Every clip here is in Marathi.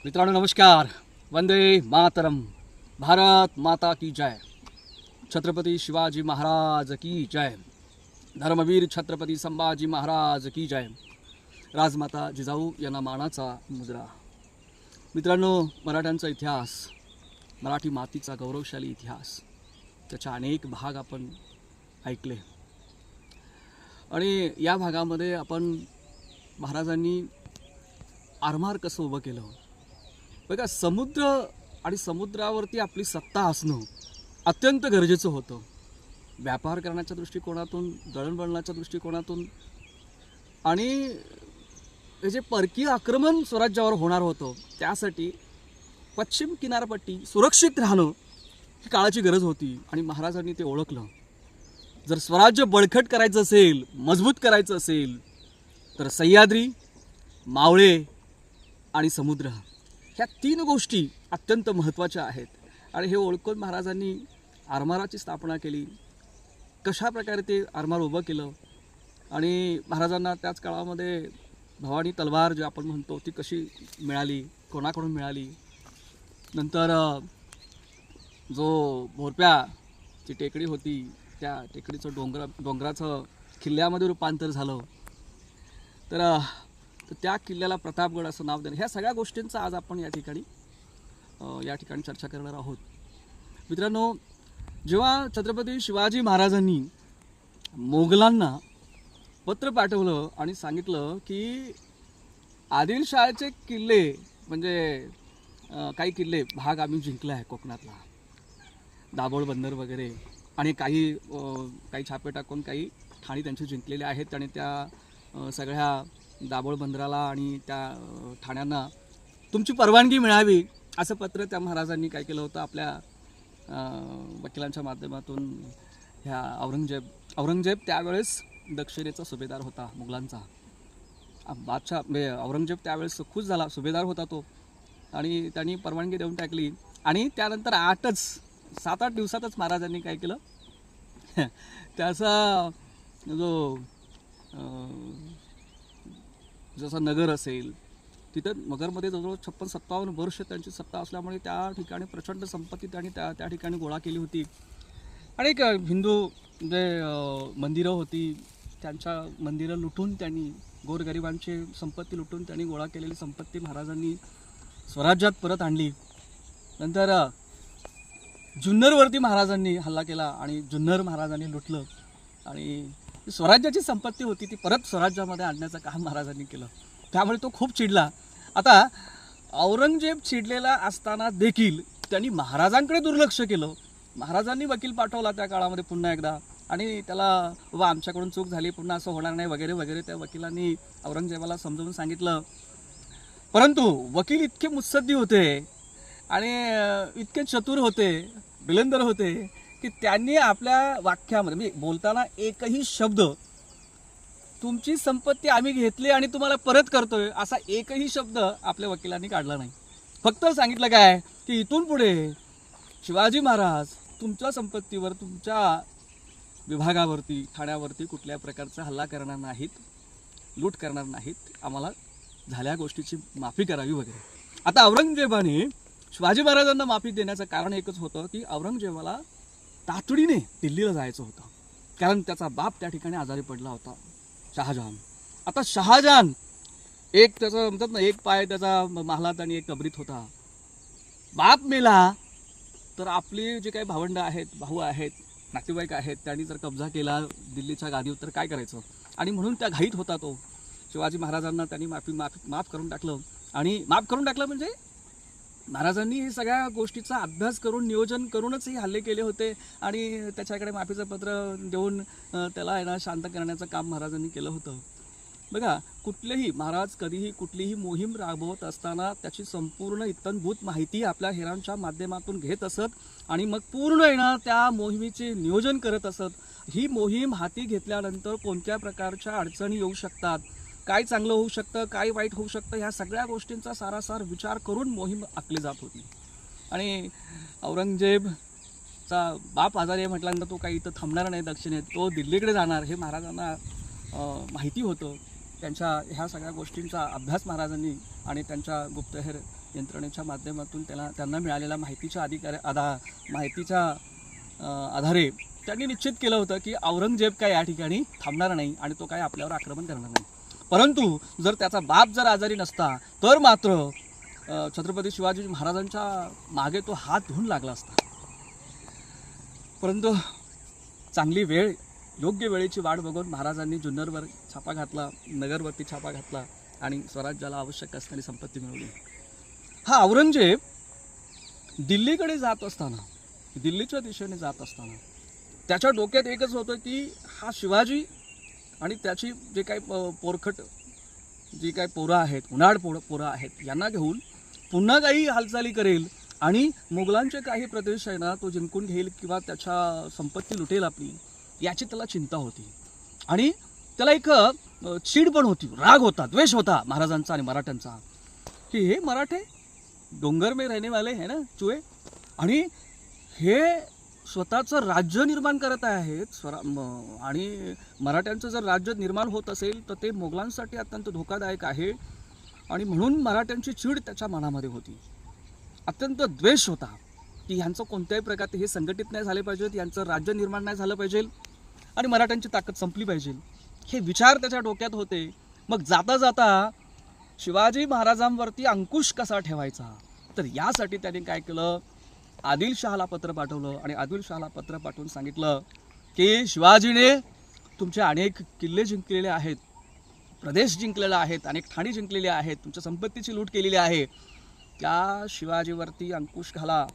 मित्रांनो नमस्कार. वंदे मातरम. भारत माता की जय. छत्रपती शिवाजी महाराज की जय. धर्मवीर छत्रपती संभाजी महाराज की जय. राजमाता जिजाऊ यांना मानाचा मुजरा. मित्रांनो, मराठ्यांचा इतिहास, मराठी मातीचा गौरवशाली इतिहास, त्याच्या अनेक भाग आपण ऐकले आणि या भागामध्ये आपण महाराजांनी आरमार कसं उभं केलं. बघा, समुद्र आणि समुद्रावरती आपली सत्ता असणं अत्यंत गरजेचं होतं. व्यापार करण्याच्या दृष्टिकोनातून, दळणवळणाच्या दृष्टिकोनातून आणि हे जे परकीय आक्रमण स्वराज्यावर होणार होतं त्यासाठी पश्चिम किनारपट्टी सुरक्षित राहणं ही काळाची गरज होती आणि महाराजांनी ते ओळखलं. जर स्वराज्य बळकट करायचं असेल, मजबूत करायचं असेल तर सह्याद्री, मावळे आणि समुद्र ह्या तीन गोष्टी अत्यंत महत्त्वाच्या आहेत. आणि हे ओळखून महाराजांनी आरमाराची स्थापना केली. कशा प्रकारे ते आरमार उभं केलं आणि महाराजांना त्याच काळामध्ये भवानी तलवार जी आपण म्हणतो ती कशी मिळाली, कोणाकडून मिळाली. नंतर जो भोरप्याची टेकडी होती त्या टेकडीचं डोंगराचं किल्ल्यामध्ये रूपांतर झालं. तर त्या किल्ल्याला प्रतापगड असं नाव देणं, ह्या सगळ्या गोष्टींचा आज आपण या ठिकाणी चर्चा करणार आहोत. मित्रांनो, जेव्हा छत्रपती शिवाजी महाराजांनी मोगलांना पत्र पाठवलं आणि सांगितलं की आदिलशहाचे किल्ले म्हणजे काही किल्ले भाग आम्ही जिंकला आहे कोकणातला, दाभोळ बंदर वगैरे, आणि काही छापे टाकून काही ठाणी त्यांची जिंकलेली आहेत आणि त्या सगळ्या दाभोळ बंदराला आणि त्या ठाण्यांना तुमची परवानगी मिळावी असं पत्र त्या महाराजांनी काय केलं होतं आपल्या वकिलांच्या माध्यमातून ह्या औरंगजेब त्यावेळेस दक्षिणेचा सुभेदार होता मुघलांचा. बादशाह औरंगजेब त्यावेळेस खुश झाला, सुभेदार होता तो, आणि त्यांनी परवानगी देऊन टाकली. आणि त्यानंतर 7-8 दिवसातच महाराजांनी काय केलं, त्याचा जो जसं नगर असेल तिथं नगरमध्ये जवळजवळ 56-57 वर्ष त्यांची सत्ता असल्यामुळे त्या ठिकाणी प्रचंड संपत्ती त्यांनी त्या ठिकाणी गोळा केली होती. आणि हिंदू जे मंदिरं होती त्यांच्या मंदिरं लुटून, त्यांनी गोरगरिबांची संपत्ती लुटून त्यांनी गोळा केलेली संपत्ती महाराजांनी स्वराज्यात परत आणली. नंतर जुन्नरवरती महाराजांनी हल्ला केला आणि जुन्नर महाराजांनी लुटलं आणि स्वराज्याची संपत्ती होती ती परत स्वराज्यामध्ये आणण्याचं काम महाराजांनी केलं. त्यामुळे तो खूप चिडला. आता औरंगजेब चिडलेला असताना देखील त्यांनी महाराजांकडे दुर्लक्ष केलं. महाराजांनी वकील पाठवला त्या काळामध्ये पुन्हा एकदा आणि त्याला बाबा आमच्याकडून चूक झाली, पुन्हा असं होणार नाही वगैरे वगैरे त्या वकिलांनी औरंगजेबाला समजावून सांगितलं. परंतु वकील इतके मुत्सद्दी होते आणि इतके चतुर होते, बिलंदर होते की त्यांनी आपल्या वाक्यामध्ये म्हणजे बोलताना एकही शब्द तुमची संपत्ती आम्ही घेतली आणि तुम्हाला परत करतोय असा एकही शब्द आपल्या वकिलांनी काढला नाही. फक्त सांगितलं काय की इथून पुढे शिवाजी महाराज तुमच्या संपत्तीवर, तुमच्या विभागावरती, ठाण्यावरती कुठल्या प्रकारचा हल्ला करणार नाहीत, लूट करणार नाहीत, आम्हाला झाल्या गोष्टीची माफी करावी वगैरे. आता औरंगजेबाने शिवाजी महाराजांना माफी देण्याचं कारण एकच होतं की औरंगजेबाला तातडीने दिल्लीला जायचं होतं, कारण त्याचा बाप त्या ठिकाणी आजारी पडला होता, शहाजहान. आता शहाजहान एक त्याचं म्हणतात ना, एक पाय त्याचा महालात आणि एक कबरीत होता. बाप मेला तर आपली जे काही भावंड आहेत, भाऊ आहेत, नातेवाईक आहेत, त्यांनी जर कब्जा केला दिल्लीच्या गादीवर तर काय करायचं. आणि म्हणून त्या घाईत होता तो. शिवाजी महाराजांना त्यांनी माफ करून टाकलं. आणि माफ करून टाकलं म्हणजे महाराजांनी हे सगळ्या गोष्टीचा अभ्यास करून, नियोजन करूनच हे हल्ले केले होते आणि त्याच्याकडे माफीचं पत्र देऊन त्याला आहे ना शांत करण्याचं काम महाराजांनी केलं होतं. बघा, कुठलेही महाराज कधीही कुठलीही मोहीम राबवत असताना त्याची संपूर्ण इत्थंभूत माहिती आपल्या हेरांच्या माध्यमातून घेत असत आणि मग पूर्ण आहे ना त्या मोहिमेचे नियोजन करत असत. ही मोहीम हाती घेतल्यानंतर कोणत्या प्रकारच्या अडचणी येऊ शकतात, काय चांगलं होऊ शकतं, काय वाईट होऊ शकतं, ह्या सगळ्या गोष्टींचा सारासार विचार करून मोहीम आखली जात होती. आणि औरंगजेबचा बाप आजारी आहे म्हटल्यानंतर तो काही इथं थांबणार नाही दक्षिणेत, तो दिल्लीकडे जाणार हे महाराजांना माहिती होतं. त्यांच्या ह्या सगळ्या गोष्टींचा अभ्यास महाराजांनी आणि त्यांच्या गुप्तहेर यंत्रणेच्या माध्यमातून त्यांना मिळालेल्या माहितीच्या आधारे त्यांनी निश्चित केलं होतं की औरंगजेब काय या ठिकाणी थांबणार नाही आणि तो काय आपल्यावर आक्रमण करणार नाही. परंतु जर त्याचा बाप जर आजारी नसता तर मात्र छत्रपती शिवाजी महाराजांच्या मागे तो हात धुवून लागला असता. परंतु चांगली वेळ, योग्य वेळेची वाट बघून महाराजांनी जुन्नरवर छापा घातला, नगरवरती छापा घातला आणि स्वराज्याला आवश्यक असणारी संपत्ती मिळवली. हा औरंगजेब दिल्लीकडे जात असताना, दिल्लीच्या दिशेने जात असताना त्याच्या डोक्यात एकच होतं की हा शिवाजी आणि त्याची जे काही पोरखट जी काही पोरं आहेत, उन्हाळ पोरं आहेत, यांना घेऊन पुन्हा काही हालचाली करेल आणि मुघलांचे काही प्रदेश आहे ना तो जिंकून घेईल किंवा त्याच्या संपत्ती लुटेल आपली, याची त्याला चिंता होती. आणि त्याला एक चीड पण होती, राग होता, द्वेष होता महाराजांचा आणि मराठ्यांचा की हे मराठे डोंगर में रहने वाले है ना चुहे, आणि हे स्वतःचं राज्य निर्माण करत आहेत आणि मराठ्यांचं जर राज्य निर्माण होत असेल तर ते मोगलांसाठी अत्यंत धोकादायक आहे. आणि म्हणून मराठ्यांची चीड त्याच्या मनामध्ये होती, अत्यंत द्वेष होता की ह्यांचं कोणत्याही प्रकारे हे संघटित नाही झाले पाहिजेत, यांचं राज्य निर्माण नाही झालं पाहिजे आणि मराठ्यांची ताकद संपली पाहिजे, हे विचार त्याच्या डोक्यात होते. मग जाता जाता शिवाजी महाराजांवरती अंकुश कसा ठेवायचा, तर यासाठी त्याने काय केलं, आदिलशहाला पत्र पाठवलं आणि आदिलशहाला पत्र पाठवून सांगितलं की शिवाजीने तुमचे अनेक किल्ले जिंकलेले आहेत, प्रदेश जिंकलेला आहेत, अनेक ठाणी जिंकलेली आहेत, तुमच्या संपत्तीची लूट केलेली आहे, त्या शिवाजीवरती अंकुश घाला,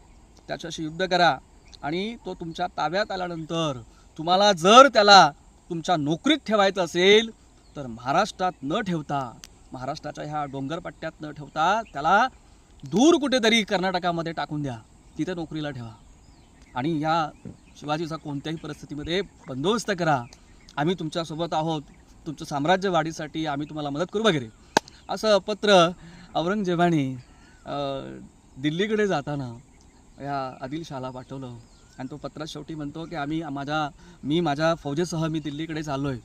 त्याच्याशी युद्ध करा आणि तो तुमच्या ताब्यात आल्यानंतर तुम्हाला जर त्याला तुमच्या नोकरीत ठेवायचं असेल तर महाराष्ट्रात न ठेवता, महाराष्ट्राच्या ह्या डोंगरपट्ट्यात न ठेवता त्याला दूर कुठेतरी कर्नाटकामध्ये टाकून द्या, तिथे नोकरीला ठेवा आणि या शिवाजीचा कोणत्याही परिस्थितीमध्ये बंदोबस्त करा, आम्ही तुमच्यासोबत आहोत, तुमचं साम्राज्य वाढीसाठी आम्ही तुम्हाला मदत करू वगैरे, असं पत्र औरंगजेबाने दिल्लीकडे जाताना या आदिलशहाला पाठवलं. आणि तो पत्रात शेवटी म्हणतो की मी माझ्या फौजेसह मी दिल्लीकडे चाललो आहे,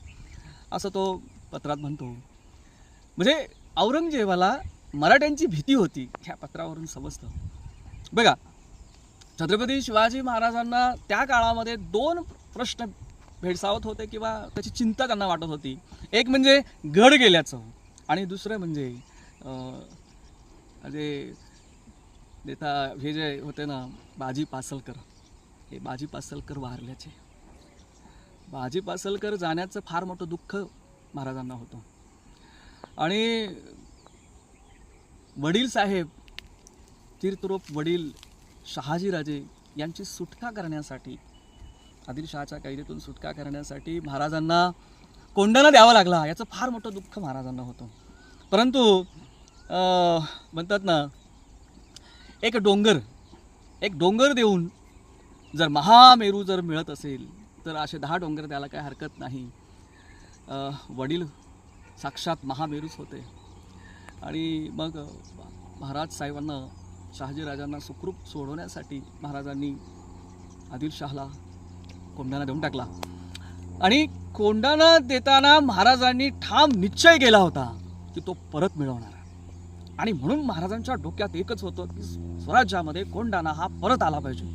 असं तो पत्रात म्हणतो. म्हणजे औरंगजेबाला मराठ्यांची भीती होती, ह्या पत्रावरून समजतं. बघा, छत्रपती शिवाजी महाराजांना त्या काळामध्ये दोन प्रश्न भेडसावत होते किंवा त्याची चिंता त्यांना वाटत होती. एक म्हणजे गड गेल्याचं आणि दुसरं म्हणजे हे जे होते ना बाजी पासलकर, हे बाजी पासलकर वारल्याचे. बाजी पासलकर जाण्याचं फार मोठं दुःख महाराजांना होतं आणि वडील साहेब तीर्थरूप वडील शहाजीराजे यांची सुटका करण्यासाठी, आदिलशहाच्या कैदेतून सुटका करण्यासाठी महाराजांना कोंढाणा द्यावा लागला, याचं फार मोठं दुःख महाराजांना होतं. परंतु म्हणतात ना एक डोंगर देऊन जर महामेरू जर मिळत असेल तर असे 10 डोंगर द्यायला काय हरकत नाही. वडील साक्षात महामेरूच होते आणि मग महाराज साहेबांना, शहाजीराजांना सुखरूप सोडवण्यासाठी महाराजांनी आदिलशहाला कोंढाणा देऊन टाकला. आणि कोंढाणा देताना महाराजांनी ठाम निश्चय केला होता की तो परत मिळवणार. आणि म्हणून महाराजांच्या डोक्यात एकच होतं की स्वराज्यामध्ये कोंढाणा हा परत आला पाहिजे.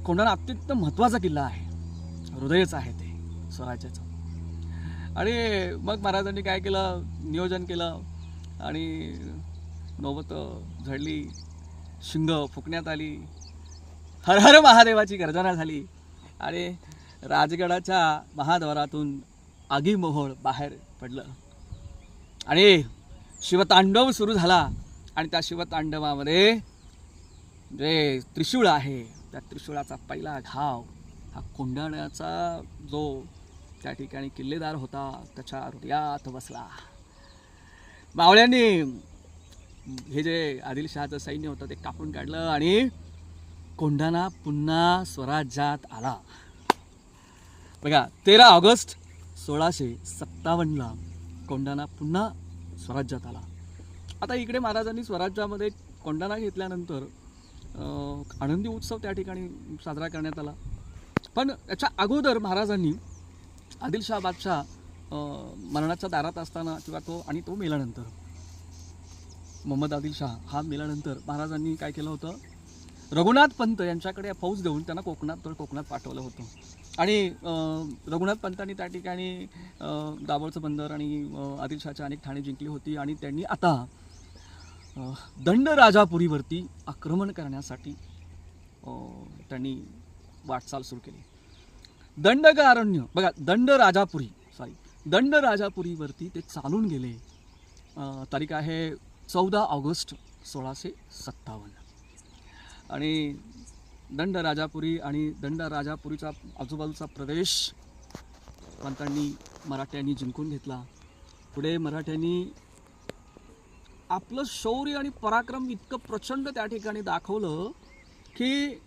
कोंढाणा अत्यंत महत्त्वाचा किल्ला आहे, हृदयच आहे ते स्वराज्याचं. आणि मग महाराजांनी काय केलं, नियोजन केलं आणि नौबत झडली, शिंग फुकण्यात आली, हर हर महादेवाची गर्जना झाली आणि राजगडाच्या महाद्वारातून आगीमोहोळ बाहेर पडलं आणि शिवतांडव सुरू झाला. आणि त्या शिवतांडवामध्ये जे त्रिशूळ आहे, त्या त्रिशूळाचा पहिला घाव हा कोंढाण्याचा जो त्या ठिकाणी किल्लेदार होता त्याच्या हृदयात बसला. मावळ्यांनी हे जे आदिलशहाचं सैन्य होतं ते कापून काढलं आणि कोंढाणा पुन्हा स्वराज्यात आला. बघा, 13 ऑगस्ट 1657ला कोंढाणा पुन्हा स्वराज्यात आला. आता इकडे महाराजांनी स्वराज्यामध्ये कोंढाणा घेतल्यानंतर आनंदी उत्सव त्या ठिकाणी साजरा करण्यात आला. पण याच्या अगोदर महाराजांनी आदिलशहा बादशाह मरणाच्या दारात असताना किंवा तो मेल्यानंतर मोहम्मद आदिलशाह हा मेल्यानंतर महाराजांनी काय केलं होतं, रघुनाथ पंत यांच्याकडे फौज देऊन त्यांना कोकणात पाठवलं होतं. आणि रघुनाथ पंतांनी त्या ठिकाणी दाभोळचं बंदर आणि आदिलशाहच्या अनेक ठाणे जिंकली होती. आणि त्यांनी आता दंडराजापुरीवरती आक्रमण करण्यासाठी त्यांनी वाटचाल सुरू केली. दंडकारण्य बघा, दंडराजापुरीवरती ते चालून गेले. तारीख आहे 14 ऑगस्ट 1657. आणि दंडराजापुरी आणि दंडराजापुरीचा आजूबाजूचा प्रदेश मराठ्यांनी जिंकून घेतला. पुढे मराठ्यांनी आपलं शौर्य आणि पराक्रम इतकं प्रचंड त्या ठिकाणी दाखवलं की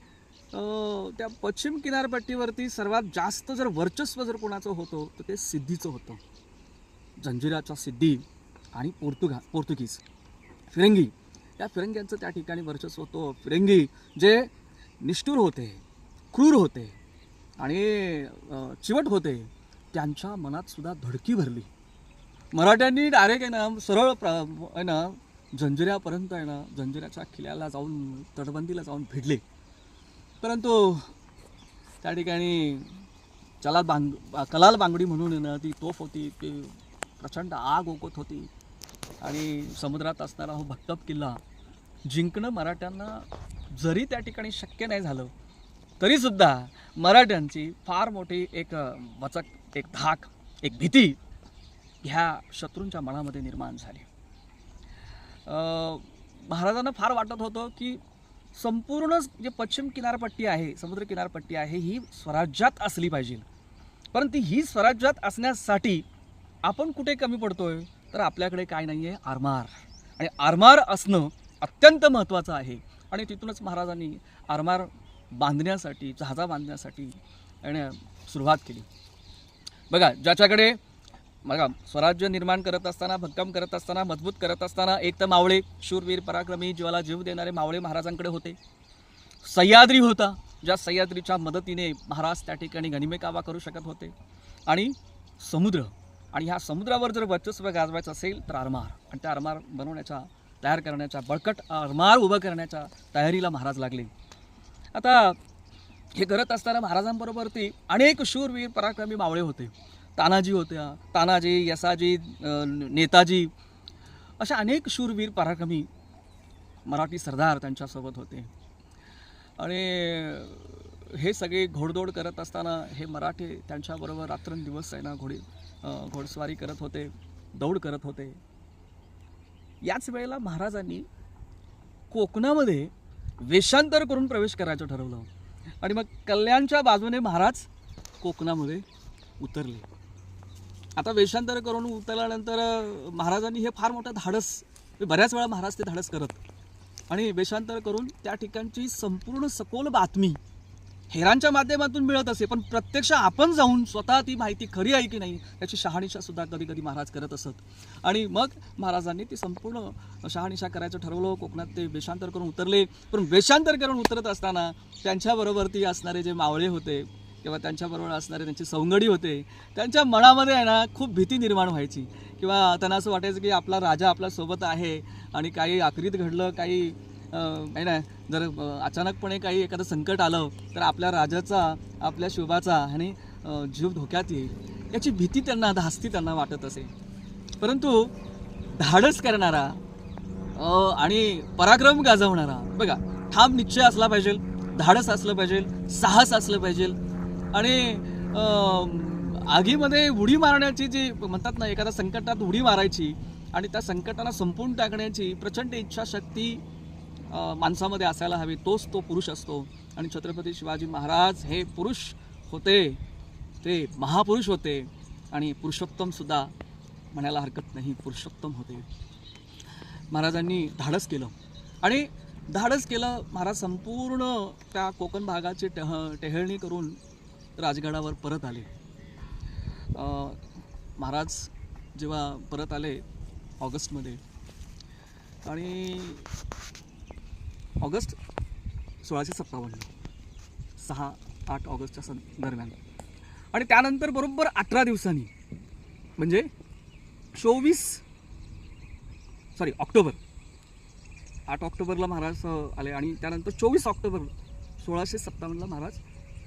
त्या पश्चिम किनारपट्टीवरती सर्वात जास्त जर वर्चस्व जर कोणाचं होतं तर ते सिद्धीचं होतं. जंजिराचा सिद्धी आणि पोर्तुगीज फिरंगी, या फिरंग्यांचं त्या ठिकाणी वर्चस्व होतं. फिरंगी जे निष्ठुर होते, क्रूर होते आणि चिवट होते, त्यांच्या मनात सुद्धा धडकी भरली. मराठ्यांनी डायरेक्ट आहे ना सरळ आहे ना जंजिऱ्यापर्यंत आहे ना जंजिऱ्याच्या किल्ल्याला जाऊन तटबंदीला जाऊन भिडले. परंतु त्या ठिकाणी कलाल बांगडी म्हणून आहे ना ती तोफ होती, ती प्रचंड आग ओकत होती. आणि समुद्रात असणारा हो भक्कम किल्ला जिंकणं मराठ्यांना जरी त्या ठिकाणी शक्य नाही झालं तरीसुद्धा मराठ्यांची फार मोठी एक वचक, एक धाक, एक भीती ह्या शत्रूंच्या मनामध्ये निर्माण झाली. महाराजांना फार वाटत होतं की संपूर्ण जे पश्चिम किनारपट्टी आहे, समुद्र किनारपट्टी आहे, ही स्वराज्यात असली पाहिजे. परंतु ही स्वराज्यात असण्यासाठी आपण कुठे कमी पडतोय तर आपल्याकडे काय नाही आहे, आरमार. आणि आरमार असणं अत्यंत महत्त्वाचं आहे. आणि तिथूनच महाराजांनी आरमार बांधण्यासाठी, जहाजा बांधण्यासाठी सुरुवात केली. बघा, ज्याच्याकडे बघा स्वराज्य निर्माण करत असताना, भक्कम करत असताना, मजबूत करत असताना एक तर मावळे, शूरवीर पराक्रमी, जीवाला जीव देणारे मावळे महाराजांकडे होते. सह्याद्री होता, ज्या सह्याद्रीच्या मदतीने महाराज त्या ठिकाणी गनिमेकावा करू शकत होते. आणि समुद्र, आणि ह्या समुद्रावर जर वर्चस्व गाजवायचं असेल तर आरमार, आणि त्या आरमार तयार करण्याच्या, बळकट आरमार उभं करण्याच्या तयारीला महाराज लागले. आता हे करत असताना महाराजांबरोबर ते अनेक शूरवीर पराक्रमी मावळे होते. तानाजी, यसाजी, नेताजी, अशा अनेक शूरवीर पराक्रमी मराठी सरदार त्यांच्यासोबत होते. आणि हे सगळे घोडदौड करत असताना हे मराठे त्यांच्याबरोबर रात्रंदिवस आहे ना घोडस्वारी करत होते, दौड करत होते. याच वेळेला महाराजांनी कोकणामध्ये वेषांतर करून प्रवेश करायचं ठरवलं. आणि मग कल्याणच्या बाजूने महाराज कोकणामध्ये उतरले. आता वेषांतर करून उतरल्यानंतर महाराजांनी हे फार मोठं धाडस, बऱ्याच वेळा महाराज ते धाडस करत आणि वेषांतर करून त्या ठिकाणची संपूर्ण सखोल बातमी हेरांच्या माध्यमातून मिळत असे, पण प्रत्यक्ष आपण जाऊन स्वतः ती माहिती खरी आहे की नाही याची शहानिशा सुद्धा कधी कधी महाराज करत असत. आणि मग महाराजांनी ती संपूर्ण शहानिशा करायचं ठरवलं. कोकणात ते वेषांतर करून उतरले. पण वेषांतर करून उतरत असताना त्यांच्याबरोबर ती असणारे जे मावळे होते किंवा त्यांच्याबरोबर असणारे त्यांचे सवंगडी होते, त्यांच्या मनामध्ये आहे ना खूप भीती निर्माण व्हायची. किंवा त्यांना असं वाटायचं की आपला राजा आपल्यासोबत आहे आणि काही आक्रीत घडलं, काही आहे ना जर अचानकपणे काही एखादं संकट आलं तर आपल्या राजाचा, आपल्या शिवबाचा आणि जीव धोक्यात येईल याची भीती त्यांना, धास्ती त्यांना वाटत असे. परंतु धाडस करणारा आणि पराक्रम गाजवणारा, बघा, ठाम निश्चय असला पाहिजे, धाडस असलं पाहिजे, साहस असलं पाहिजे. आणि आगीमध्ये उडी मारण्याची जी म्हणतात ना, एखाद्या संकटात उडी मारायची आणि त्या संकटाला संपवून टाकण्याची प्रचंड इच्छाशक्ती माणसामध्ये असायला हवी. तोच तो पुरुष असतो. आणि छत्रपती शिवाजी महाराज हे पुरुष होते, ते महापुरुष होते आणि पुरुषोत्तमसुद्धा म्हणायला हरकत नाही, पुरुषोत्तम होते. महाराजांनी धाडस केलं आणि महाराज संपूर्ण त्या कोकण भागाची टेहळणी करून राजगडावर परत आले. महाराज जेव्हा परत आले ऑगस्टमध्ये, आणि ऑगस्ट 1657, 6-8 ऑगस्टच्या दरम्यान. आणि त्यानंतर बरोबर 18 दिवसांनी म्हणजे ऑक्टोबर 8 ऑक्टोबरला महाराज आले आणि त्यानंतर 24 ऑक्टोबर 1657ला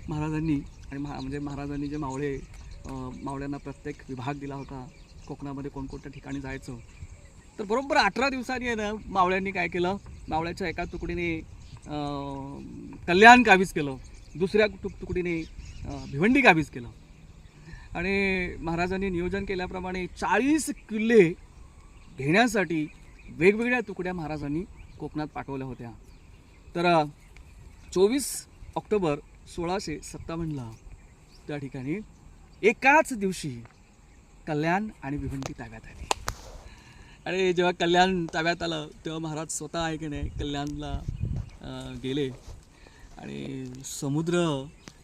महाराजांनी आणि म्हणजे महाराजांनी जे मावळ्यांना प्रत्येक विभाग दिला होता, कोकणामध्ये कोणकोणत्या ठिकाणी जायचं, तर बरोबर 18 दिवसांनी आहे ना मावळ्यांनी काय केलं, मावळ्याच्या एका तुकडीने कल्याण काबीज केलं, दुसऱ्या तुकडीने भिवंडी काबीज केलं आणि महाराजांनी नियोजन केल्याप्रमाणे 40 किल्ले घेण्यासाठी वेगवेगळ्या तुकड्या महाराजांनी कोकणात पाठवल्या होत्या. तर 24 ऑक्टोबर 1657ला त्या ठिकाणी एकाच दिवशी कल्याण आणि भिवंडी ताब्यात आली. आणि जेव्हा कल्याण ताब्यात आलं तेव्हा महाराज स्वतः आहे की नाही कल्याणला गेले आणि समुद्र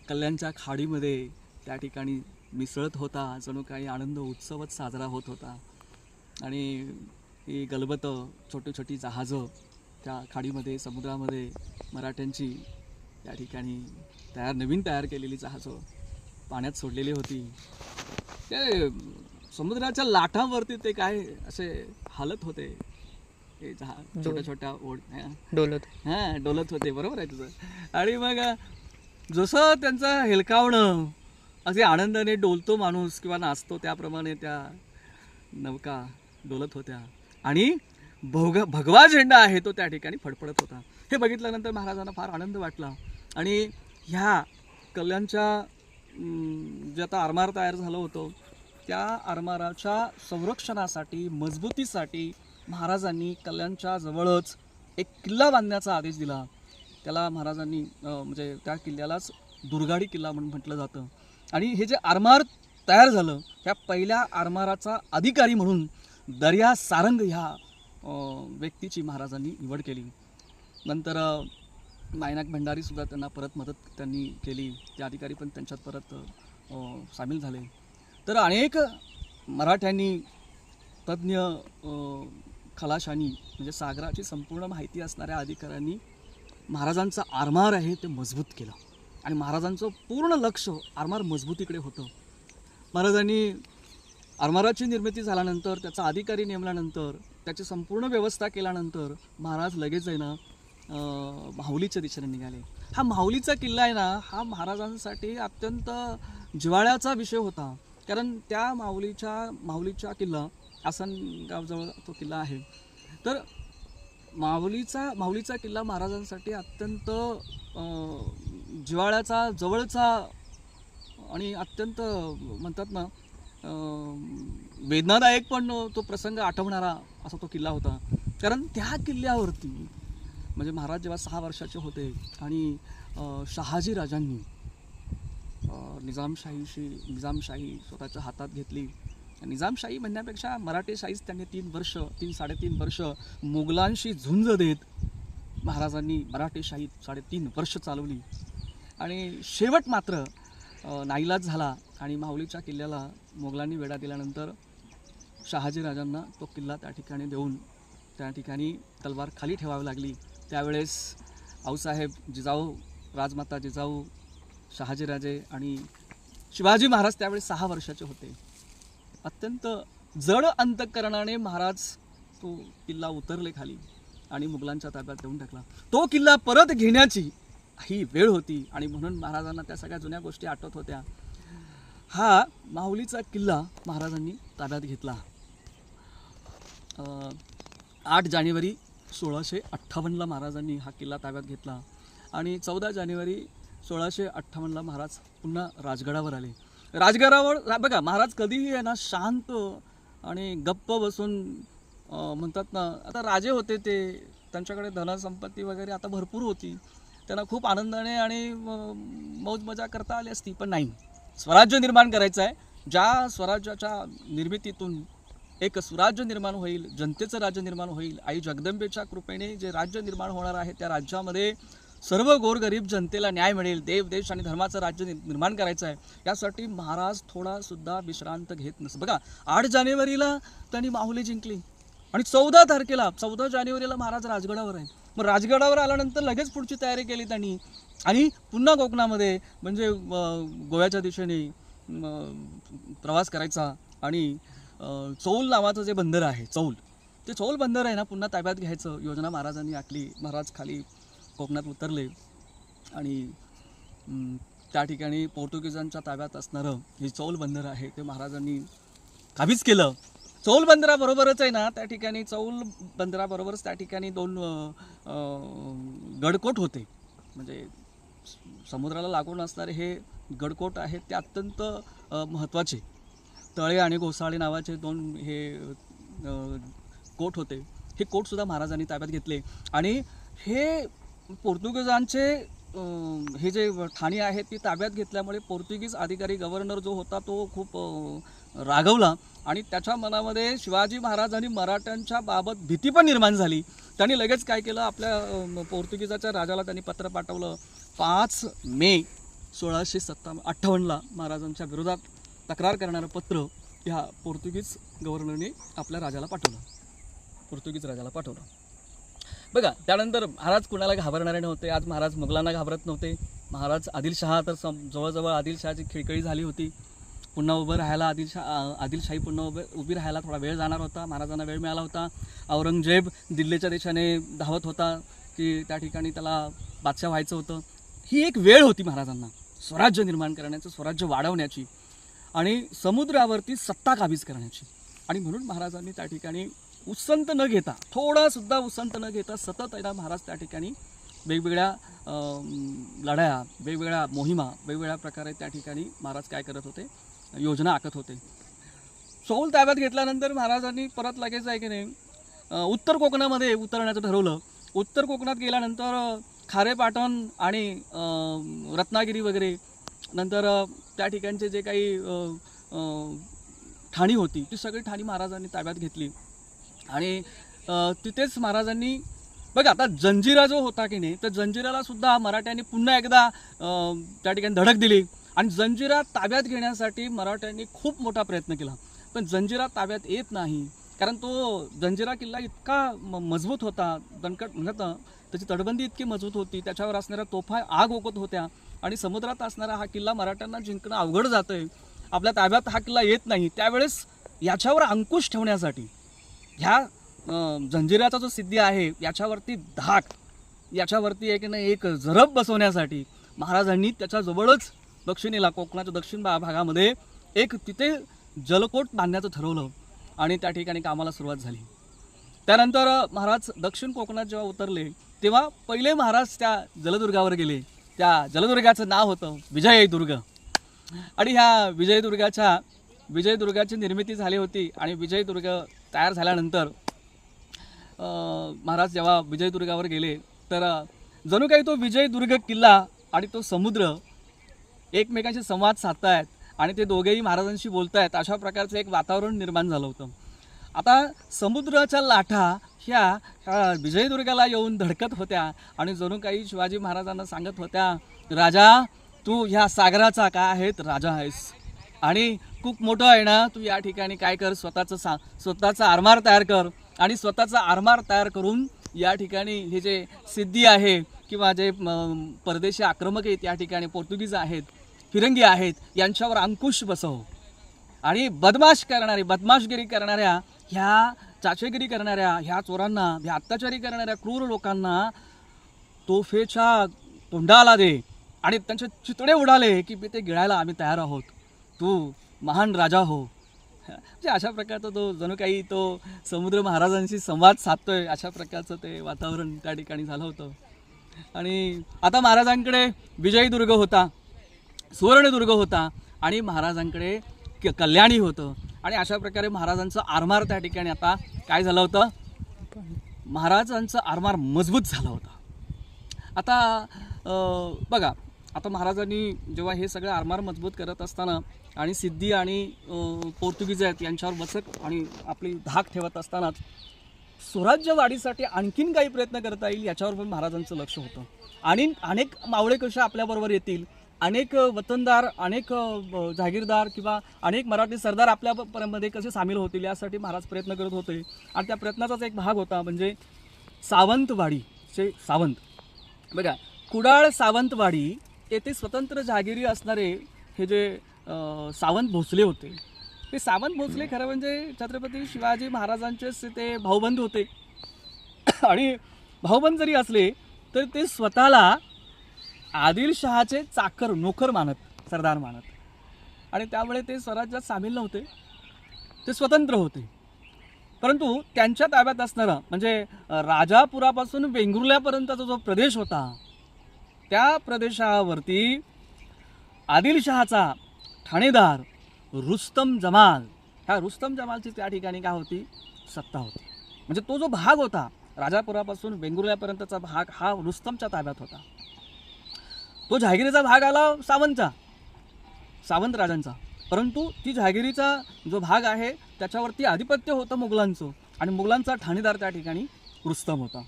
कल्याणच्या खाडीमध्ये त्या ठिकाणी मिसळत होता, जणू काही आनंद उत्सवच साजरा होत होता. आणि ही गलबत छोटी छोटी जहाजं त्या खाडीमध्ये समुद्रामध्ये मराठ्यांची त्या ठिकाणी नवीन तयार केलेली जहाजं पाण्यात सोडलेली होती. ते समुद्राच्या लाटांवरती ते काय असे हालत होते, ते छोट्या छोट्या डोलत होते. बरोबर आहे तुझं. आणि मग जसं त्यांचं हेलकावणं असे आनंदाने डोलतो माणूस किंवा नाचतो त्याप्रमाणे त्या नौका डोलत होत्या आणि भगवा झेंडा आहे तो त्या ठिकाणी फडफडत होता. हे बघितल्यानंतर महाराजांना फार आनंद वाटला आणि ह्या कल्याणच्या जे आता आरमार तयार झालं होतं त्या आरमाराच्या संरक्षणासाठी मजबूतीसाठी महाराजांनी कल्याणच्या जवळच एक किल्ला बांधण्याचा आदेश दिला. त्याला महाराजांनी म्हणजे त्या किल्ल्यालाच दुर्गाडी किल्ला म्हणून म्हटलं जातं. आणि हे जे आरमार तयार झालं त्या पहिल्या आरमाराचा अधिकारी म्हणून दर्या सारंग ह्या व्यक्तीची महाराजांनी निवड केली. नंतर नायनाक भंडारीसुद्धा त्यांना परत मदत त्यांनी केली, ते अधिकारी पण त्यांच्यात परत सामील झाले. तर अनेक मराठ्यांनी तज्ज्ञ खलाशांनी म्हणजे सागराची संपूर्ण माहिती असणाऱ्या अधिकाऱ्यांनी महाराजांचा आरमार आहे ते मजबूत केलं आणि महाराजांचं पूर्ण लक्ष आरमार मजबूतीकडे होतं. महाराजांनी आरमाराची निर्मिती झाल्यानंतर त्याचा अधिकारी नेमल्यानंतर त्याची संपूर्ण व्यवस्था केल्यानंतर महाराज लगेच आहे ना माहुलीच्या दिशेने निघाले. हा माहुलीचा किल्ला आहे ना हा महाराजांसाठी अत्यंत जिव्हाळ्याचा विषय होता, कारण त्या माहुलीचा किल्ला आसनगावजवळ तो किल्ला आहे. तर माहुलीचा किल्ला महाराजांसाठी अत्यंत जिव्हाळ्याचा जवळचा आणि अत्यंत म्हणतात ना वेदनादायक पण तो प्रसंग आठवणारा असा तो किल्ला होता. कारण त्या किल्ल्यावरती म्हणजे महाराज जेव्हा 6 वर्षाचे होते आणि शहाजी राजांनी निजामशाही स्वतःच्या हातात घेतली. निजामशाही म्हणण्यापेक्षा मराठेशाहीच त्यांनी 3-3.5 वर्ष मुघलांशी झुंज देत महाराजांनी मराठेशाही 3.5 वर्ष चालवली आणि शेवट मात्र नाईलाज झाला आणि माहुलीच्या किल्ल्याला मोगलांनी वेढा दिल्यानंतर शहाजी राजांना तो किल्ला त्या ठिकाणी देऊन त्या ठिकाणी तलवार खाली ठेवावी लागली. त्यावेळेस आऊसाहेब जिजाऊ, राजमाता जिजाऊ, शहाजीराजे आणि शिवाजी महाराज त्यावेळेस 6 वर्षाचे होते. अत्यंत जड अंतःकरणाने महाराज तो किल्ला उतरले खाली आणि मुघलांच्या ताब्यात देऊन टाकला. तो किल्ला परत घेण्याची ही वेळ होती आणि म्हणून महाराजांना त्या सगळ्या जुन्या गोष्टी आठवत होत्या. हा माहुलीचा किल्ला महाराजांनी ताब्यात घेतला. 8 जानेवारी 1658ला महाराजांनी हा किल्ला ताब्यात घेतला आणि 14 जानेवारी 1658ला महाराज पुन्हा राजगडावर आले. राजगडावर बघा महाराज कधीही आहे ना शांत आणि गप्प बसून म्हणतात ना, आता राजे होते ते, त्यांच्याकडे धनसंपत्ती वगैरे आता भरपूर होती, त्यांना खूप आनंदाने आणि मौज मजा करता आली असती, पण नाही, स्वराज्य निर्माण करायचं आहे. ज्या स्वराज्याच्या निर्मितीतून एक सुराज्य निर्माण होईल, जनतेचं राज्य निर्माण होईल, आई जगदंबेच्या कृपेने जे राज्य निर्माण होणार आहे त्या राज्यामध्ये सर्व गोरगरीब जनतेला न्याय मिळेल, देव देश आणि धर्माचं राज्य निर्माण करायचं आहे. यासाठी महाराज थोडा सुद्धा विश्रांत घेत नसत. बघा 8 जानेवारीला त्यांनी माहुली जिंकली आणि 14 जानेवारीला महाराज राजगडावर आहे. मग राजगडावर आल्यानंतर लगेच पुढची तयारी केली त्यांनी आणि पुन्हा कोकणामध्ये म्हणजे गोव्याच्या दिशेने प्रवास करायचा आणि चौल नावाचं जे बंदर आहे, चौल ते चौल बंदर आहे ना पुन्हा ताब्यात घ्यायचं योजना महाराजांनी आखली. महाराज खाली कोकणात उतरले आणि त्या ठिकाणी पोर्तुगीजांच्या ताब्यात असणारं हे चौल बंदर आहे ते महाराजांनी काबीज केलं. चौल बंदराबरोबरच आहे ना त्या ठिकाणी चौल बंदराबरोबरच त्या ठिकाणी 2 गडकोट होते. म्हणजे समुद्राला लागून असणारे हे गडकोट आहेत ते अत्यंत महत्त्वाचे. तळे आणि गोसाळे नावाचे 2 हे कोट होते. हे कोटसुद्धा महाराजांनी ताब्यात घेतले आणि हे पोर्तुगीजांचे हे जे ठाणी आहेत ती ताब्यात घेतल्यामुळे पोर्तुगीज अधिकारी गव्हर्नर जो होता तो खूप रागवला आणि त्याच्या मनामध्ये शिवाजी महाराजांनी मराठ्यांच्या बाबत भीती पण निर्माण झाली. त्यांनी लगेच काय केलं, आपल्या पोर्तुगीजाच्या राजाला त्यांनी पत्र पाठवलं. 5 मे 1658ला महाराजांच्या विरोधात तक्रार करणारं पत्र ह्या पोर्तुगीज गव्हर्नरने आपल्या राजाला पाठवलं, पोर्तुगीज राजाला पाठवलं. बघा त्यानंतर महाराज कुणाला घाबरणारे नव्हते. आज महाराज मुघलांना घाबरत नव्हते. महाराज आदिलशहा तर जवळजवळ आदिलशहाची खिळखिळी झाली होती. पुन्हा उभं राहायला आदिलशाही पुन्हा उभी राहायला थोडा वेळ जाणार होता. महाराजांना वेळ मिळाला होता. औरंगजेब दिल्लीच्या दिशेने धावत होता की त्या ठिकाणी त्याला बादशाह व्हायचं होतं. ही एक वेळ होती महाराजांना स्वराज्य निर्माण करण्याचं, स्वराज्य वाढवण्याची आणि समुद्रावरती सत्ता काबीज करण्याची. आणि म्हणून महाराजांनी त्या ठिकाणी उसंत न घेता, थोडासुद्धा उसंत न घेता सतत आहे ना महाराज त्या ठिकाणी वेगवेगळ्या लढाया, वेगवेगळ्या मोहिमा, वेगवेगळ्या प्रकारे त्या ठिकाणी महाराज काय करत होते, योजना आखत होते. चौल ताब्यात घेतल्यानंतर महाराजांनी परत लगेच आहे की नाही उत्तर कोकणामध्ये उतरण्याचं ठरवलं. उत्तर कोकणात गेल्यानंतर खारेपाटण आणि रत्नागिरी वगैरे नंतर त्या ठिकाणचे जे काही ठाणी होती ती सगळी ठाणी महाराजांनी ताब्यात घेतली. आणि तिथेच महाराजांनी बघा आता जंजिरा जो होता की नाही तर जंजिराला सुद्धा मराठ्यांनी पुन्हा एकदा त्या ठिकाणी धडक दिली आणि जंजिरा ताब्यात घेण्यासाठी मराठ्यांनी खूप मोठा प्रयत्न केला. पण जंजिरा ताब्यात येत नाही कारण तो जंजिरा किल्ला इतका मजबूत होता, दणकट म्हणतात त्याची तटबंदी इतकी मजबूत होती, त्याच्यावर असणाऱ्या तोफा आग ओकत होत्या आणि समुद्रात असणारा हा किल्ला मराठ्यांना जिंकणं अवघड जातंय, आपल्या ताब्यात हा किल्ला येत नाही. त्यावेळेस याच्यावर अंकुश ठेवण्यासाठी ह्या जंजिऱ्याचा जो सिद्धी आहे याच्यावरती धाक, याच्यावरती एक जरब बसवण्यासाठी महाराजांनी त्याच्याजवळच दक्षिणेला कोकणाच्या दक्षिण भागामध्ये एक तिथे जलकोट बांधण्याचं ठरवलं आणि त्या ठिकाणी कामाला सुरुवात झाली. त्यानंतर महाराज दक्षिण कोकणात जेव्हा उतरले तेव्हा पहिले महाराज त्या जलदुर्गावर गेले. त्या जलदुर्गाचं नाव होतं विजयदुर्ग आणि ह्या विजयदुर्गाची निर्मिती झाली होती. आणि विजयदुर्ग तयार झाल्यानंतर महाराज जेव्हा विजयदुर्गावर गेले तर जणू काही तो विजयदुर्ग किल्ला आणि तो समुद्र एकमेकांशी संवाद साधतायत आणि ते दोघेही महाराजांशी बोलतायत अशा प्रकारचं एक वातावरण निर्माण झालं होतं. आता समुद्राच्या लाटा ह्या विजयदुर्गाला येऊन धडकत होत्या आणि जणू काही शिवाजी महाराजांना सांगत होत्या, राजा तू ह्या सागराचा काय आहेत राजा आहेस आणि खूप मोठं आहे ना, तू या ठिकाणी काय कर, स्वतःचा आरमार तयार कर आणि स्वतःचा आरमार तयार करून या ठिकाणी हे जे सिद्धी आहे किंवा जे परदेशी आक्रमक आहेत या ठिकाणी पोर्तुगीज आहेत, फिरंगी आहेत, यांच्यावर अंकुश बसव आणि बदमाशगिरी करणाऱ्या ह्या चाचेगिरी करणाऱ्या ह्या चोरांना, ह्या अत्याचारी करणाऱ्या क्रूर लोकांना तोफेच्या तोंडाला दे आणि त्यांचे चितडे उडाले की ते गिळायला आम्ही तयार आहोत, तू महान राजा हो. म्हणजे अशा प्रकारचा तो जणू काही तो समुद्र महाराजांशी संवाद साधतोय अशा प्रकारचं ते वातावरण त्या ठिकाणी झालं होतं. आणि आता महाराजांकडे विजयदुर्ग होता, सुवर्णदुर्ग होता आणि महाराजांकडे कल्याणी होतं आणि अशा प्रकारे महाराजांचं आरमार त्या ठिकाणी आता काय झालं होतं, महाराजांचं आरमार मजबूत झालं होतं. आता बघा आता महाराजांनी जेव्हा हे सगळं आरमार मजबूत करत असताना आणि सिद्धी आणि पोर्तुगीज आहेत यांच्यावर बचक आणि आपली धाक ठेवत असतानाच स्वराज्य वाढीसाठी आणखीन काही प्रयत्न करता येईल याच्यावर पण महाराजांचं लक्ष होतं. आणि अनेक मावळे कसे आपल्याबरोबर येतील, अनेक वतनदार, अनेक जागीरदार किंवा अनेक मराठी सरदार आपल्यामध्ये कसे सामील होतील यासाठी महाराज प्रयत्न करत होते. आणि त्या प्रयत्नाचाच एक भाग होता म्हणजे सावंतवाडीचे सावंत. बघा कुडाळ सावंतवाडी येथे स्वतंत्र जहागिरी असणारे हे जे सावंत भोसले होते ते सावंत भोसले खरं म्हणजे छत्रपती शिवाजी महाराजांचेच ते भाऊबंद होते. आणि भाऊबंद जरी असले तर ते स्वतःला आदिलशहाचे चाकर नोकर मानत, सरदार मानत. आणि त्यामुळे ते स्वराज्यात सामील नव्हते, ते स्वतंत्र होते. परंतु त्यांच्या ताब्यात असणारा म्हणजे राजापुरापासून वेंगुर्ल्यापर्यंतचा जो प्रदेश होता, त्या प्रदेशावरती आदिलशहाचा ठाणेदार रुस्तम जमाल, ह्या रुस्तम जमालची त्या ठिकाणी काय होती, सत्ता होती. म्हणजे तो जो भाग होता राजापुरापासून वेंगुर्ल्यापर्यंतचा भाग हा रुस्तमच्या ताब्यात होता. तो जहागिरीचा भाग आला सावंत राजांचा. परंतु ती जहागिरीचा जो भाग आहे त्याच्यावरती आधिपत्य होतं मुघलांचं, आणि मुघलांचा ठाणेदार त्या ठिकाणी रुस्तम होता.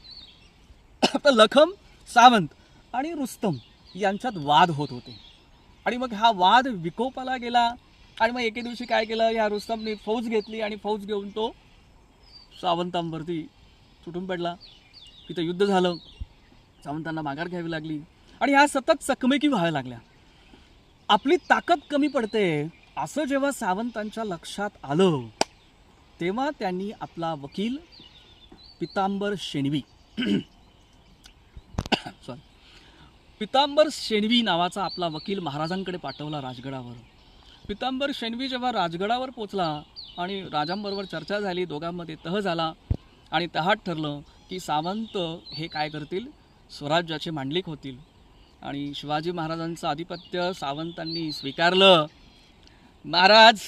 तर लखम, सावंत आणि रुस्तम यांच्यात वाद होत होते. आणि मग हा वाद विकोपाला गेला. आणि मग एके दिवशी काय केलं, ह्या रुस्तमने फौज घेतली आणि फौज घेऊन तो सावंतांवरती तुटून पडला. तिथं युद्ध झालं, सावंतांना माघार घ्यावी लागली. आणि ह्या सतत चकमकी व्हायला लागल्या. आपली ताकद कमी पडते असं जेव्हा सावंतांच्या लक्षात आलं, तेव्हा त्यांनी आपला वकील पितांबर शेणवी पितांबर शेणवी नावाचा आपला वकील महाराजांकडे पाठवला राजगडावर. पितांबर शेणवी जेव्हा राजगडावर पोचला आणि राजांबरोबर चर्चा झाली, दोघांमध्ये तह झाला आणि तहात ठरलं की सावंत हे काय करतील, स्वराज्याचे मांडलिक होतील. आणि शिवाजी महाराजांचं आधिपत्य सावंतांनी स्वीकारलं. महाराज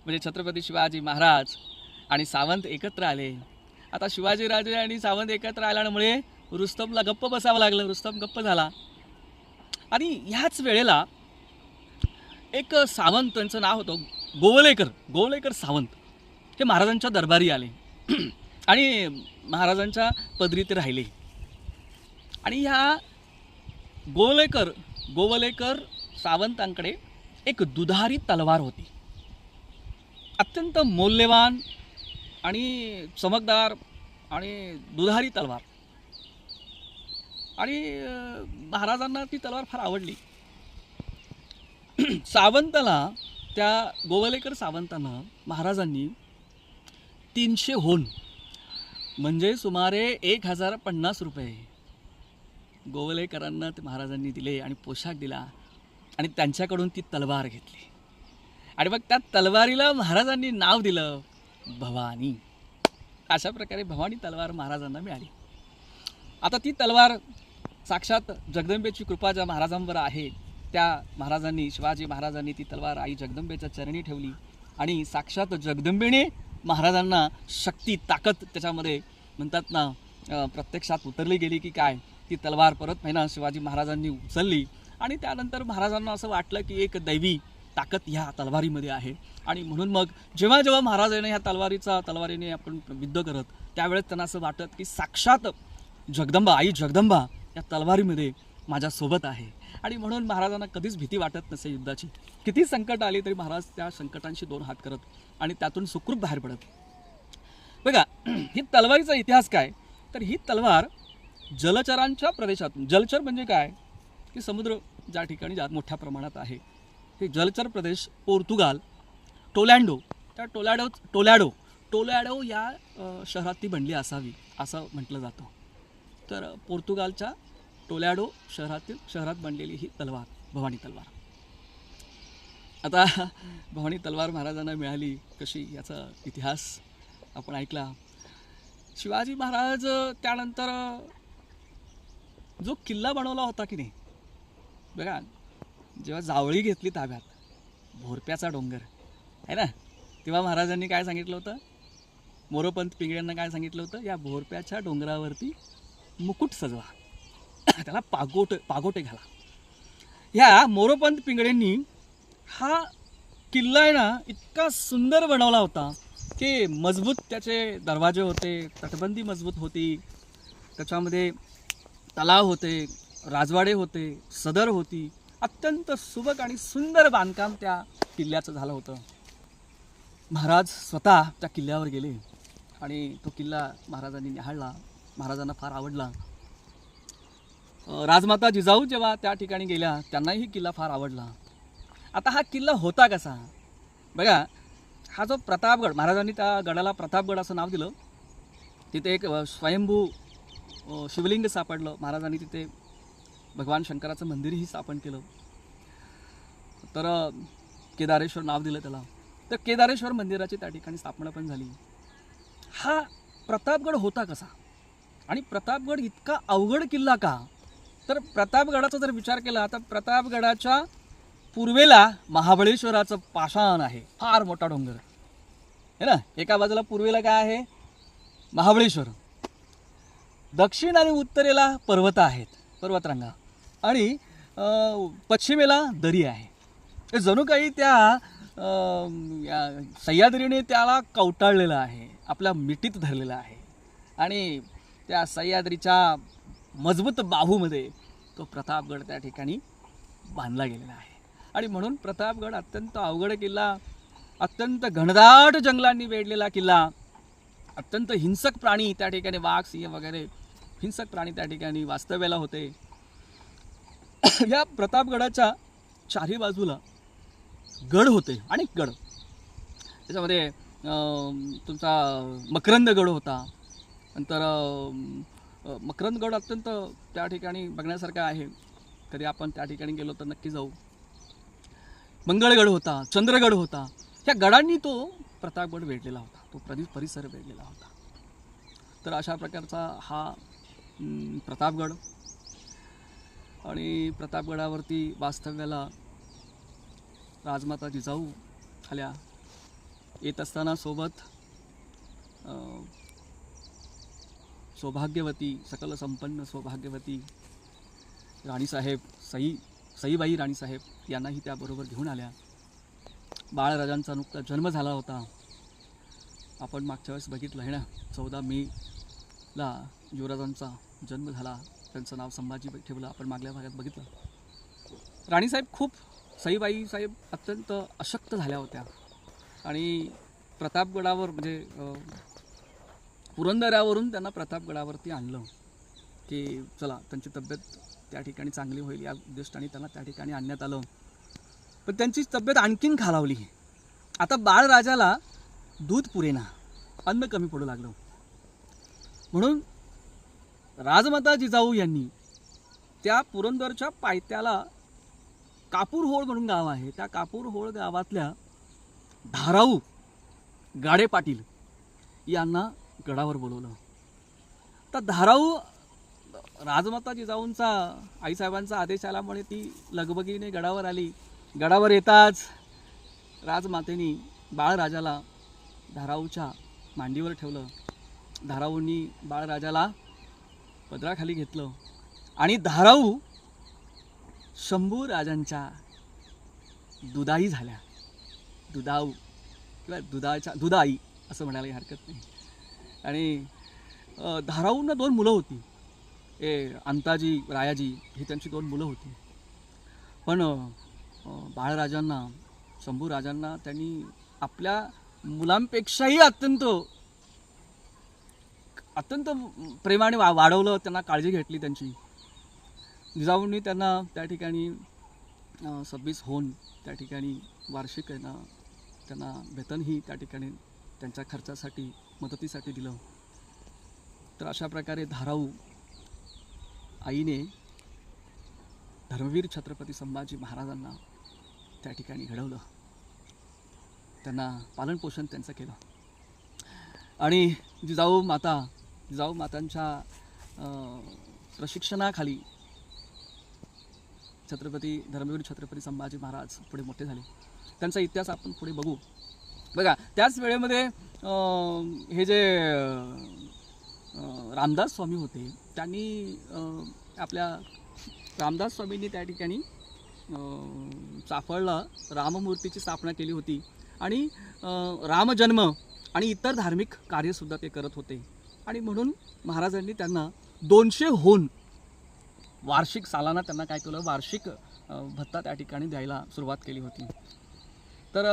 म्हणजे छत्रपती शिवाजी महाराज आणि सावंत एकत्र आले. आता शिवाजीराजे आणि सावंत एकत्र आल्यामुळे रुस्तमला गप्प बसावं लागलं. रुस्तम गप्प झाला. आणि ह्याच वेळेला एक सावंत, त्यांचं नाव होतं गोवलेकर सावंत, हे महाराजांच्या दरबारी आले आणि महाराजांच्या पदरी ते राहिले. आणि ह्या गोवलेकर सावंतांकडे एक दुधारी तलवार होती, अत्यंत मौल्यवान आणि चमकदार आणि दुधारी तलवार. आणि महाराजांना ती तलवार फार आवडली. सावंताला, त्या गोवलेकर सावंतांना महाराजांनी 300 होन म्हणजे सुमारे 1050 रुपये गोवलेकरांना ते महाराजांनी दिले आणि पोशाख दिला आणि त्यांच्याकडून ती तलवार घेतली. आणि मग त्या तलवारीला महाराजांनी नाव दिलं भवानी. अशा प्रकारे भवानी तलवार महाराजांना मिळाली. आता ती तलवार साक्षात जगदंबेची कृपा ज्या महाराजांवर आहे, त्या महाराजांनी, शिवाजी महाराजांनी ती तलवार आई जगदंबेच्या चरणी ठेवली. आणि साक्षात जगदंबेने महाराजांना शक्ती, ताकद त्याच्यामध्ये म्हणतात ना, प्रत्यक्षात उतरली गेली की काय. ती तलवार परत महिना शिवाजी महाराजांनी उचलली. आणि त्यानंतर महाराजांना असं वाटलं की एक दैवी ताकद ह्या तलवारीमध्ये आहे. आणि म्हणून मग जेव्हा जेव्हा महाराजांनी ह्या तलवारीने आपण युद्ध करत, त्यावेळेस त्यांना असं वाटत की साक्षात जगदंबा, आई जगदंबा या तलवारीमध्ये माझ्यासोबत आहे. आणि म्हणून महाराजांना कधीच भीती वाटत नसे युद्धाची. किती संकट आली तरी महाराज त्या संकटांशी 2 हात करत आणि त्यातून सुखरूप बाहेर पडत. बघा, ही तलवारीचा इतिहास काय, तर ही तलवार जलचरांच्या प्रदेशातून, जलचर म्हणजे काय की समुद्र ज्या ठिकाणी मोठ्या प्रमाणात आहे, हे जलचर प्रदेश, पोर्तुगाल, टोलॅंडो, त्या टोलॅडो या शहरात ती बनली असावी असं म्हटलं जातं. तर पोर्तुगालच्या टोलॅडो शहरात बनलेली ही तलवार, भवानी तलवार. आता भवानी तलवार महाराजांना मिळाली कशी, याचा इतिहास आपण ऐकला. शिवाजी महाराज त्यानंतर जो किल्ला बनवला होता की नाही, बघा, जेव्हा जावळी घेतली ताब्यात, भोरप्याचा डोंगर आहे ना, तेव्हा महाराजांनी काय सांगितलं होतं, मोरोपंत पिंगळ्यांना काय सांगितलं होतं, या भोरप्याच्या डोंगरावरती मुकुट सजवा, त्याला पागोटे घाला. ह्या मोरोपंत पिंगळ्यांनी हा किल्ला आहे ना इतका सुंदर बनवला होता की मजबूत त्याचे दरवाजे होते, तटबंदी मजबूत होती, त्याच्यामध्ये तलाव होते, राजवाडे होते, सदर होती. अत्यंत सुबक आणि सुंदर बांधकाम त्या किल्ल्याचं झालं होतं. महाराज स्वतः त्या किल्ल्यावर गेले आणि तो किल्ला महाराजांनी निहाळला. महाराजांना फार आवडला. राजमाता जिजाऊ जेव्हा त्या ठिकाणी गेल्या, त्यांनाही किल्ला फार आवडला. आता हा किल्ला होता कसा, बघा, हा जो प्रतापगड, महाराजांनी त्या गडाला प्रतापगड असं नाव दिलं. तिथे एक स्वयंभू शिवलिंग सापडलं. महाराजांनी तिथे भगवान शंकराचं मंदिरही स्थापन केलं. तर केदारेश्वर नाव दिलं त्याला. तर केदारेश्वर मंदिराची त्या ठिकाणी स्थापना पण झाली. हा प्रतापगड होता कसा आणि प्रतापगड इतका अवघड किल्ला का? तर प्रतापगडाचा जर विचार केला तर प्रतापगडाच्या पूर्वेला महाबळेश्वराचं पाषाण आहे, फार मोठा डोंगर आहे ना. एका बाजूला पूर्वेला काय आहे? महाबळेश्वर. दक्षिण आणि उत्तरेला पर्वत आहेत, पर्वतरांगा, आणि पश्चिमेला दरी आहे. हे जणू काही त्या सह्याद्रीने त्याला कवटाळलेलं आहे, आपल्या मिठीत धरलेलं आहे. आणि त्या सह्याद्रीच्या मजबूत बाहूमध्ये तो प्रतापगड त्या ठिकाणी बांधला गेलेला आहे. आणि म्हणून प्रतापगड अत्यंत अवघड किल्ला, अत्यंत घनदाट जंगलांनी वेढलेला किल्ला, अत्यंत हिंसक प्राणी त्या ठिकाणी, वाघ, सिंह वगैरे हिंसक प्राणी त्या ठिकाणी वास्तव्याला होते. या प्रतापगडाच्या चारही बाजूला गड होते, अनेक गड. त्याच्यामध्ये तुमचा मकरंदगड होता. नंतर मकरंदगड अत्यंत त्या ठिकाणी बघण्यासारखा आहे. कधी आपण त्या ठिकाणी गेलो तर नक्की जाऊ. मंगळगड होता, चंद्रगड होता. ह्या गडांनी तो प्रतापगड वेढलेला होता, तो परिसर वेढलेला होता. तर अशा प्रकारचा हा प्रतापगड. आणि प्रतापगडावरती वास्तव्याला राजमाता जिजाऊ आल्या. येत असताना सोबत सौभाग्यवती, सकल संपन्न सौभाग्यवती राणीसाहेब, सईबाई राणीसाहेब यांनाही त्याबरोबर घेऊन आल्या. बाळराजांचा नुकता जन्म झाला होता. आपण मागच्या वेळेस बघितलं आहे ना, 14 मेला युवराजांचा जन्म झाला. त्यांचं नाव संभाजी ठेवलं, आपण मागल्या भागात बघितलं. राणीसाहेब खूप, सईबाई साहेब अत्यंत अशक्त झाल्या होत्या. आणि प्रतापगडावर म्हणजे पुरंदरावरून त्यांना प्रतापगडावरती आणलं की चला त्यांची तब्येत त्या ठिकाणी चांगली होईल या उद्दिष्टाने त्यांना त्या ठिकाणी आणण्यात आलं. पण त्यांची तब्येत आणखीन खालावली. आता बाळराजाला दूध पुरेना, अन्न कमी पडू लागलं. म्हणून राजमाता जिजाऊ यांनी त्या पुरंदरच्या पायथ्याला कापूरहोळ म्हणून गाव आहे, त्या कापूरहोळ गावातल्या धाराऊ गाडे पाटील यांना गडावर बोलवलं. तर धाराऊ राजमाता जिजाऊंचा, आईसाहेबांचा आदेश आल्यामुळे ती लगबगीने गडावर आली. गडावर येताच राजमातेनी बाळराजाला धाराऊच्या मांडीवर ठेवलं. धाराऊंनी बाळराजाला पदराखाली घेतलं आणि धाराऊ शंभू राजांच्या दुधाई झाल्या. दुधाऊ किंवा दुधाई असं म्हणायला हरकत नाही. आणि धाराऊंना 2 मुलं होती. अंताजी, रायाजी ही त्यांची 2 मुलं होती. पण बाळराजांना, शंभू राजांना त्यांनी आपल्या मुलांपेक्षाही अत्यंत प्रेमाने वाढवलं, त्यांना काळजी घेतली त्यांची. जिजाऊंनी त्यांना त्या ठिकाणी 26 होऊन त्या ठिकाणी वार्षिक आहे ना त्यांना वेतनही त्या ठिकाणी त्यांच्या खर्चासाठी, मदतीसाठी दिलं. तर अशा प्रकारे धाराऊ आईने धर्मवीर छत्रपती संभाजी महाराजांना त्या ठिकाणी घडवलं, त्यांना पालनपोषण त्यांचं केलं. आणि जिजाऊ मातांच्या प्रशिक्षणाखाली धर्मवीर छत्रपती संभाजी महाराज पुढे मोठे झाले. त्यांचा इतिहास आपण पुढे बघू. बघा, त्याच वेळेमध्ये हे जे रामदास स्वामी होते, त्यांनी आपल्या रामदास स्वामींनी त्या ठिकाणी चाफळला राममूर्तीची स्थापना केली होती. आणि रामजन्म आणि इतर धार्मिक कार्यसुद्धा ते करत होते. आणि म्हणून महाराजांनी त्यांना 200 होन वार्षिक, सालाना त्यांना काय केलं, वार्षिक भत्ता त्या ठिकाणी द्यायला सुरुवात केली होती. तर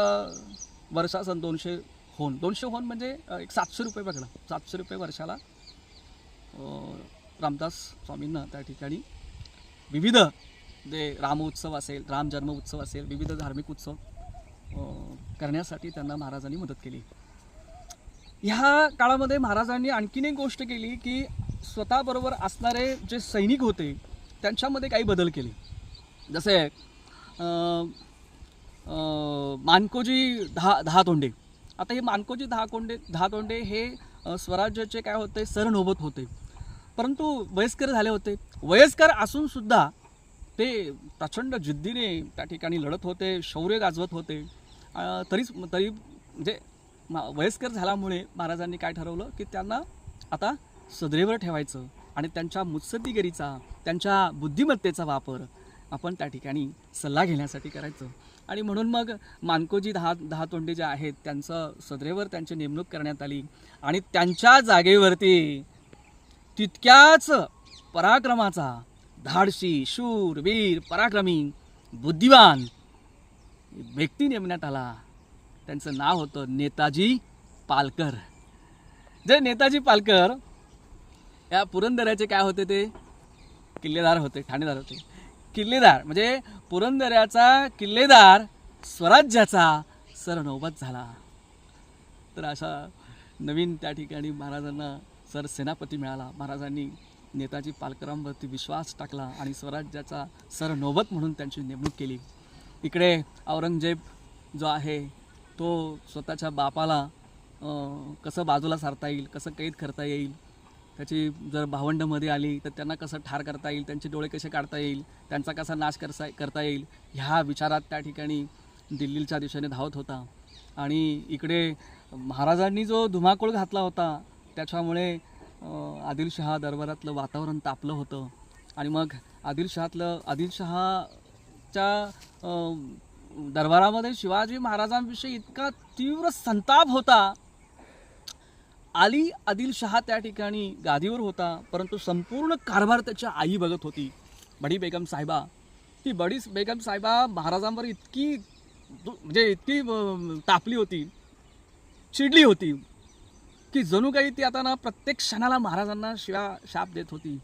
वर्षासन 200 होन म्हणजे एक 700 रुपये पकडा. 700 रुपये वर्षाला रामदास स्वामींना त्या ठिकाणी विविध जे राम उत्सव असेल, राम जन्म उत्सव असेल, विविध धार्मिक उत्सव करण्यासाठी त्यांना महाराजांनी मदत केली. ह्या काळामध्ये महाराजांनी आणखीन एक गोष्ट केली की स्वतःबरोबर असणारे जे सैनिक होते त्यांच्यामध्ये काही बदल केले. जसे मानकोजी दहा तोंडे. आता हे मानकोजी दहा तोंडे हे स्वराज्याचे काय होते सरनोबत होते, परंतु वयस्कर झाले होते. वयस्कर असून सुद्धा ते प्रचंड जिद्दीने त्या ठिकाणी लढत होते, शौर्य गाजवत होते. तरी म्हणजे वयस्कर झाल्यामुळे महाराजांनी काय ठरवलं की त्यांना आता सदैवर ठेवायचं आणि त्यांच्या मुत्सद्दीगिरीचा, त्यांच्या बुद्धिमत्तेचा वापर आपण त्या ठिकाणी सल्ला घेण्यासाठी करायचं. आणि म्हणून मग मानकोजी दहा तोंडे जे आहेत त्यांचं सदैवर त्यांची नेमणूक करण्यात आली आणि त्यांच्या जागेवरती तितक्याच पराक्रमाचा, धाडसी, शूर, वीर, पराक्रमी, बुद्धिवान व्यक्ती नेमण्यात आला. त्यांचं नाव होतं नेताजी पालकर. जे नेताजी पालकर या पुरंदऱ्याचे काय होते, ते किल्लेदार होते, ठाणेदार होते. किल्लेदार म्हणजे पुरंदऱ्याचा किल्लेदार स्वराज्याचा सरनौबत झाला. तर अशा नवीन त्या ठिकाणी महाराजांना सरसेनापती मिळाला. महाराजांनी नेताजी पालकरांवरती विश्वास टाकला आणि स्वराज्याचा सरनौबत म्हणून त्यांची नेमणूक केली. इकडे औरंगजेब जो आहे तो स्वतःच्या बापाला कसं बाजूला सारता येईल, कसं कैद करता येईल, त्याची जर भावंडमध्ये आली तर त्यांना कसं ठार करता येईल, त्यांचे डोळे कसे काढता येईल, त्यांचा कसा नाश करता येईल, ह्या विचारात त्या ठिकाणी दिल्लीच्या दिशेने धावत होता. आणि इकडे महाराजांनी जो धुमाकूळ घातला होता त्याच्यामुळे आदिलशहा दरबारातलं वातावरण तापलं होतं. आणि मग आदिलशहाच्या दरबारामध्ये शिवाजी महाराजांविषयी इतका तीव्र संताप होता. आदिलशहा त्या ठिकाणी गादीवर होता, परंतु संपूर्ण कारभार त्याच्या आई बघत होती, बडी बेगम साहेबा. ती बडी बेगम साहेबा महाराजांवर इतकी तापली होती, चिडली होती की जणू काही ती आता ना प्रत्येक क्षणाला महाराजांना शाप देत होती,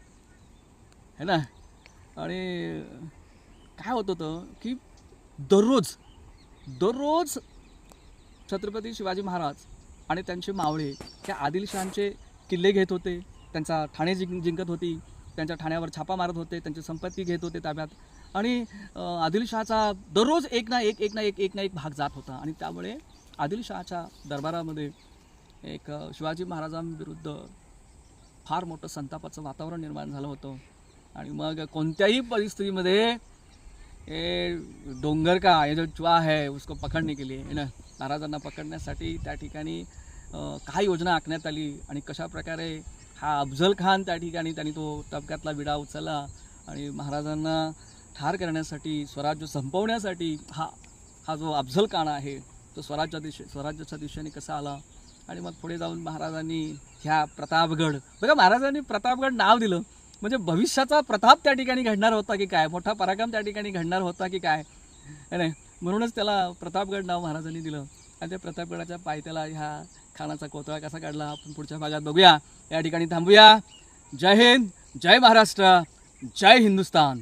है ना. आणि काय होत होतं की दररोज छत्रपती शिवाजी महाराज आणि त्यांचे मावळे त्या आदिलशहांचे किल्ले घेत होते, त्यांचा ठाणे जिंकत होती, त्यांच्या ठाण्यावर छापा मारत होते, त्यांची संपत्ती घेत होते ताब्यात. आणि आदिलशहाचा दररोज एक ना एक भाग जात होता. आणि त्यामुळे आदिलशहाच्या दरबारामध्ये एक शिवाजी महाराजांविरुद्ध फार मोठं संतापाचं वातावरण निर्माण झालं होतं. आणि मग कोणत्याही परिस्थितीमध्ये डोंगर का ये जो चुहा है उसको पकडणे के लिए ना, महाराजांना पकडण्यासाठी त्या ठिकाणी काय योजना आखण्यात आली आणि कशा प्रकारे हा अफजल खान त्या ठिकाणी त्यांनी तो तबक्यातला विडा उचलला आणि महाराजांना ठार करण्यासाठी, स्वराज्य संपवण्यासाठी हा जो अफजल खान आहे तो स्वराज्याच्या दिशेने कसा आला. आणि मग पुढे जाऊन महाराजांनी ह्या प्रतापगड, बघा महाराजांनी प्रतापगड नाव दिलं म्हणजे भविष्याचा प्रताप त्या ठिकाणी घडणार होता की काय, मोठा पराक्रम त्या ठिकाणी घडणार होता की काय, नाही. म्हणूनच त्याला प्रतापगड नाव महाराजांनी दिलं. आणि त्या प्रतापगडाच्या पायथ्याला ह्या खानाचा कोतळा कसा काढला आपण पुढच्या भागात बघूया. या ठिकाणी थांबूया. जय हिंद, जय महाराष्ट्र, जय हिंदुस्तान.